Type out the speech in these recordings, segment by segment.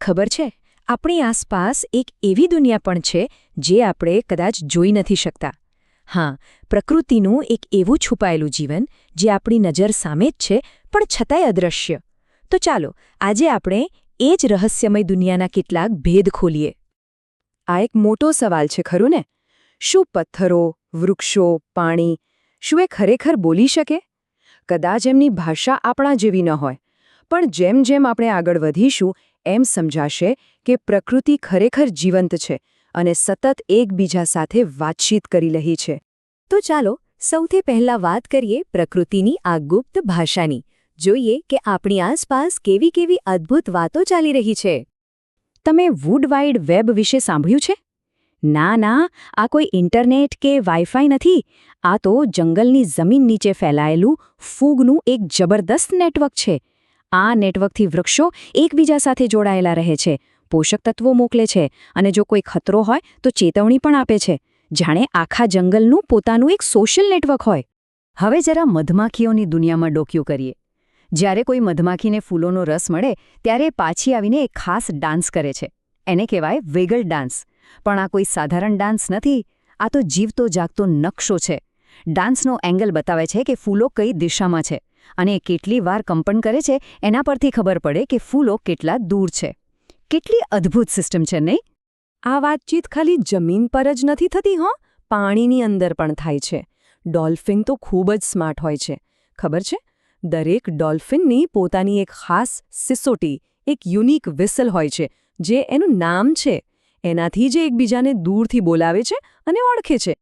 ખબર છે, આપણી આસપાસ એક એવી દુનિયા પણ છે જે આપણે કદાચ જોઈ નથી શકતા. હા, પ્રકૃતિનું એક એવું છુપાયેલું જીવન જે આપણી નજર સામે જ છે પણ છતાંય અદૃશ્ય. તો ચાલો આજે આપણે એ જ રહસ્યમય દુનિયાના કેટલાક ભેદ ખોલીએ. આ એક મોટો સવાલ છે, ખરું ને? શું પથ્થરો, વૃક્ષો, પાણી, શું એ ખરેખર બોલી શકે? કદાચ એમની ભાષા આપણા જેવી ન હોય, પણ જેમ જેમ આપણે આગળ વધીશું એમ સમજાશે કે પ્રકૃતિ ખરેખર જીવંત છે અને સતત એકબીજા સાથે વાતચીત કરી રહી છે. તો ચાલો સૌથી પહેલા વાત કરીએ પ્રકૃતિની આ ગુપ્ત ભાષાની. જોઈએ કે આપણી આસપાસ કેવી કેવી અદ્ભુત વાતો ચાલી રહી છે. તમે વુડ વાઇડ વેબ વિશે સાંભળ્યું છે? ના, આ કોઈ ઇન્ટરનેટ કે વાઈફાઈ નથી. આ તો જંગલની જમીન નીચે ફેલાયેલું ફૂગનું એક જબરદસ્ત નેટવર્ક છે. આ નેટવર્કથી વૃક્ષો એકબીજા સાથે જોડાયેલા રહે છે, પોષક તત્વો મોકલે છે અને જો કોઈ ખતરો હોય તો ચેતવણી પણ આપે છે, જાણે આખા જંગલનું પોતાનું એક સોશિયલ નેટવર્ક હોય. હવે જરા મધમાખીઓની દુનિયામાં ડોક્યું કરીએ. જ્યારે કોઈ મધમાખીને ફૂલોનો રસ મળે ત્યારે પાછી આવીને એક ખાસ ડાન્સ કરે છે. એને કહેવાય વેગલ ડાન્સ. પણ આ કોઈ સાધારણ ડાન્સ નથી. આ તો જીવતો જાગતો નકશો છે. ડાન્સનો એંગલ બતાવે છે કે ફૂલો કઈ દિશામાં છે અને કેટલી વાર કંપન કરે છે એના પરથી ખબર પડે કે ફૂલો કેટલા દૂર છે. કેટલી અદ્ભુત સિસ્ટમ છે, નહીં? આ વાતચીત ખાલી જમીન પર જ નથી થતી, પાણીની અંદર પણ થાય છે. ડોલ્ફિન તો ખૂબ જ સ્માર્ટ હોય છે. ખબર છે, દરેક ડોલ્ફિનની પોતાની એક ખાસ સિસોટી, એક યુનિક વિસલ હોય છે જે એનું નામ છે. એનાથી જ એકબીજાને દૂરથી બોલાવે છે અને ઓળખે છે.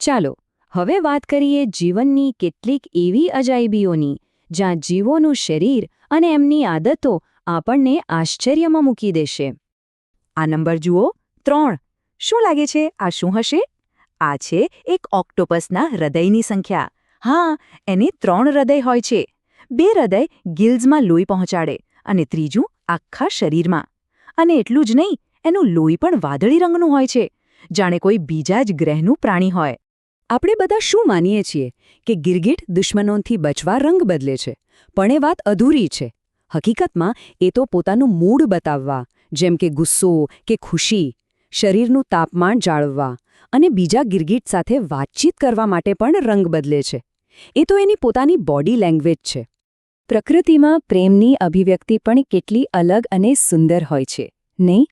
ચાલો હવે વાત કરીએ જીવનની કેટલીક એવી અજાયબીઓની જ્યાં જીવોનું શરીર અને એમની આદતો આપણને આશ્ચર્યમાં મૂકી દેશે. આ નંબર જુઓ, 3. શું લાગે છે આ શું હશે? આ છે એક ઓક્ટોપસના હૃદયની સંખ્યા. હા, એને 3 હૃદય હોય છે. 2 હૃદય ગિલ્સમાં લોહી પહોંચાડે અને ત્રીજું આખા શરીરમાં. અને એટલું જ નહીં, એનું લોહી પણ વાદળી રંગનું હોય છે, જાણે કોઈ બીજા જ ગ્રહનું પ્રાણી હોય. આપણે બધા શું માનીએ છીએ કે ગિરગિટ દુશ્મનોથી બચવા રંગ બદલે છે, પણ એ વાત અધૂરી છે. હકીકતમાં એ તો પોતાનું મૂડ બતાવવા, જેમ કે ગુસ્સો કે ખુશી, શરીરનું તાપમાન જાળવવા અને બીજા ગિરગિટ સાથે વાતચીત કરવા માટે પણ રંગ બદલે છે. એ તો એની પોતાની બોડી લેંગ્વેજ છે. પ્રકૃતિમાં પ્રેમની અભિવ્યક્તિ પણ કેટલી અલગ અને સુંદર હોય છે, નહીં?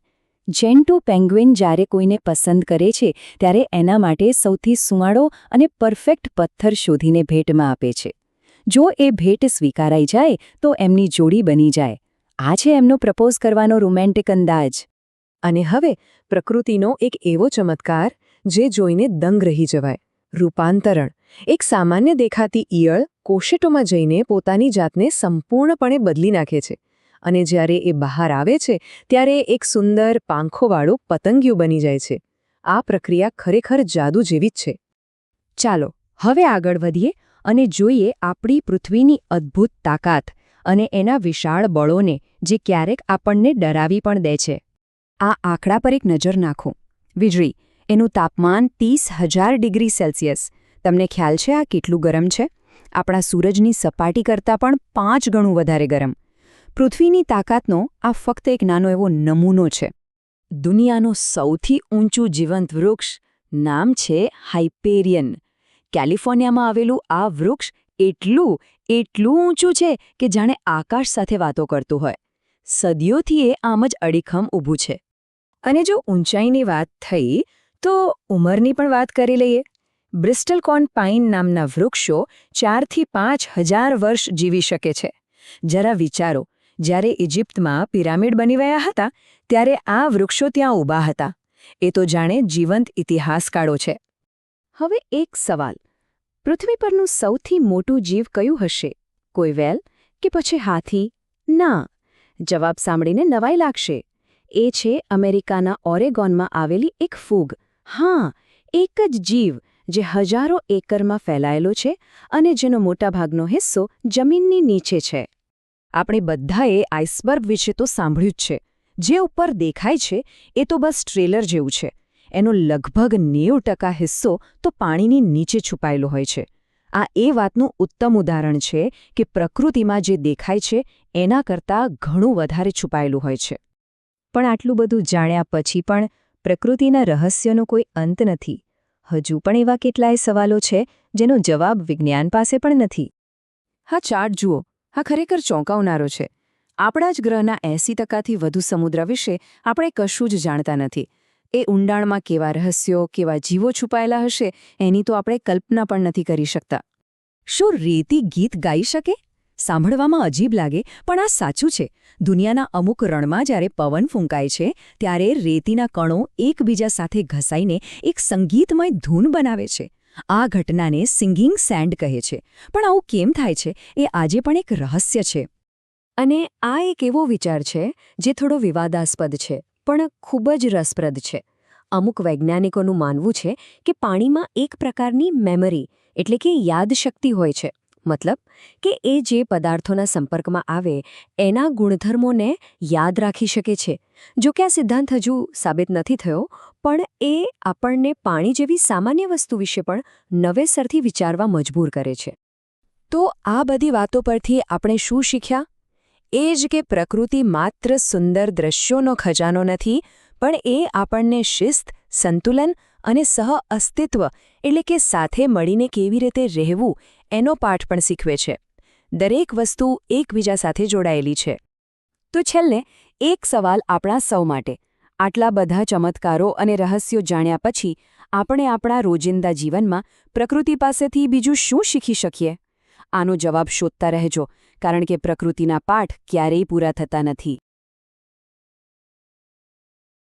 જેન્ટુ પેંગ્વિન જ્યારે કોઈને પસંદ કરે છે ત્યારે એના માટે સૌથી સુંવાળો અને પરફેક્ટ પથ્થર શોધીને ભેટમાં આપે છે. જો એ ભેટ સ્વીકારાઈ જાય તો એમની જોડી બની જાય. આ છે એમનો પ્રપોઝ કરવાનો રોમેન્ટિક અંદાજ. અને હવે પ્રકૃતિનો એક એવો ચમત્કાર જે જોઈને દંગ રહી જવાય. રૂપાંતરણ. એક સામાન્ય દેખાતી ઈયળ કોશેટોમાં જઈને પોતાની જાતને સંપૂર્ણપણે બદલી નાખે છે. અને જ્યારે એ બહાર આવે છે ત્યારે એક સુંદર પાંખોવાળું પતંગિયું બની જાય છે. આ પ્રક્રિયા ખરેખર જાદુ જેવી જ છે. ચાલો હવે આગળ વધીએ અને જોઈએ આપણી પૃથ્વીની અદ્ભુત તાકાત અને એના વિશાળ બળોને જે ક્યારેક આપણને ડરાવી પણ દે છે. આ આંકડા પર એક નજર નાખો. વીજળી, એનું તાપમાન 30,000 ડિગ્રી સેલ્સિયસ. તમને ખ્યાલ છે આ કેટલું ગરમ છે? આપણા સૂરજની સપાટી કરતાં પણ 5 ગણું વધારે ગરમ. પૃથ્વીની તાકાતનો આ ફક્ત એક નાનો એવો નમૂનો છે. દુનિયાનું સૌથી ઊંચું જીવંત વૃક્ષ, નામ છે હાઇપેરિયન. કેલિફોર્નિયામાં આવેલું આ વૃક્ષ એટલું ઊંચું છે કે જાણે આકાશ સાથે વાતો કરતું હોય. સદીઓથી એ આમ જ અડીખમ ઊભું છે. અને જો ઊંચાઈની વાત થઈ તો ઉંમરની પણ વાત કરી લઈએ. બ્રિસ્ટલ કોન પાઇન નામના વૃક્ષો 4 થી 5 હજાર વર્ષ જીવી શકે છે. જરા વિચારો, જ્યારે ઇજિપ્તમાં પિરામિડ બની ગયા હતા ત્યારે આ વૃક્ષો ત્યાં ઊભા હતા. એ તો જાણે જીવંત ઇતિહાસકાળો છે. હવે એક સવાલ. પૃથ્વી પરનું સૌથી મોટું જીવ કયું હશે? કોઈ વેલ કે પછી હાથી? ના. જવાબ સાંભળીને નવાઈ લાગશે. એ છે અમેરિકાના ઓરેગોનમાં આવેલી એક ફૂગ. હા, એક જ જીવ જે હજારો એકરમાં ફેલાયેલો છે અને જેનો મોટાભાગનો હિસ્સો જમીનની નીચે છે. આપણે બધાએ આઇસબર્ગ વિશે તો સાંભળ્યું જ છે. જે ઉપર દેખાય છે એ તો બસ ટ્રેલર જેવું છે. એનો લગભગ 90% હિસ્સો તો પાણીની નીચે છુપાયેલો હોય છે. આ એ વાતનું ઉત્તમ ઉદાહરણ છે કે પ્રકૃતિમાં જે દેખાય છે એના કરતાં ઘણું વધારે છુપાયેલું હોય છે. પણ આટલું બધું જાણ્યા પછી પણ પ્રકૃતિના રહસ્યનો કોઈ અંત નથી. હજુ પણ એવા કેટલાય સવાલો છે જેનો જવાબ વિજ્ઞાન પાસે પણ નથી. હા, ચાર્ટ જુઓ. હા, ખરેખર ચોંકાવનારો છે. આપણા જ ગ્રહના 80%થી વધુ સમુદ્ર વિશે આપણે કશું જ જાણતા નથી. એ ઊંડાણમાં કેવા રહસ્યો, કેવા જીવો છુપાયેલા હશે, એની તો આપણે કલ્પના પણ નથી કરી શકતા. શું રેતી ગીત ગાઈ શકે? સાંભળવામાં અજીબ લાગે, પણ આ સાચું છે. દુનિયાના અમુક રણમાં જ્યારે પવન ફૂંકાય છે ત્યારે રેતીના કણો એકબીજા સાથે ઘસાઈને એક સંગીતમય ધૂન બનાવે છે. આ ઘટનાને સિંગિંગ સેન્ડ કહે છે. પણ આવું કેમ થાય છે એ આજે પણ એક રહસ્ય છે. અને આ એક એવો વિચાર છે જે થોડો વિવાદાસ્પદ છે, પણ ખૂબ જ રસપ્રદ છે. અમુક વૈજ્ઞાનિકોનું માનવું છે કે પાણીમાં એક પ્રકારની મેમરી એટલે કે યાદશક્તિ હોય છે. મતલબ કે એ જે પદાર્થોના સંપર્કમાં આવે એના ગુણધર્મોને યાદ રાખી શકે છે. જો કે આ સિદ્ધાંત હજુ સાબિત નથી થયો, પણ એ આપણને પાણી જેવી સામાન્ય વસ્તુ વિશે પણ નવેસરથી વિચારવા મજબૂર કરે છે. તો આ બધી વાતો પરથી આપણે શું શીખ્યા? એ જ કે પ્રકૃતિ માત્ર સુંદર દ્રશ્યોનો ખજાનો નથી, પણ એ આપણને શિસ્ત, સંતુલન અને સહ-અસ્તિત્વ એટલે કે સાથે મળીને કેવી રીતે રહેવું એનો પાઠ પણ શીખવે છે. દરેક વસ્તુ એકબીજા સાથે જોડાયેલી છે. તો છેલ્લે એક સવાલ આપણા સૌ માટે. આટલા બધા ચમત્કારો અને રહસ્યો જાણ્યા પછી આપણે આપણા રોજિંદા જીવનમાં પ્રકૃતિ પાસેથી બીજું શું શીખી શકીએ? આનો જવાબ શોધતા રહેજો, કારણ કે પ્રકૃતિના પાઠ ક્યારેય પૂરા થતા નથી.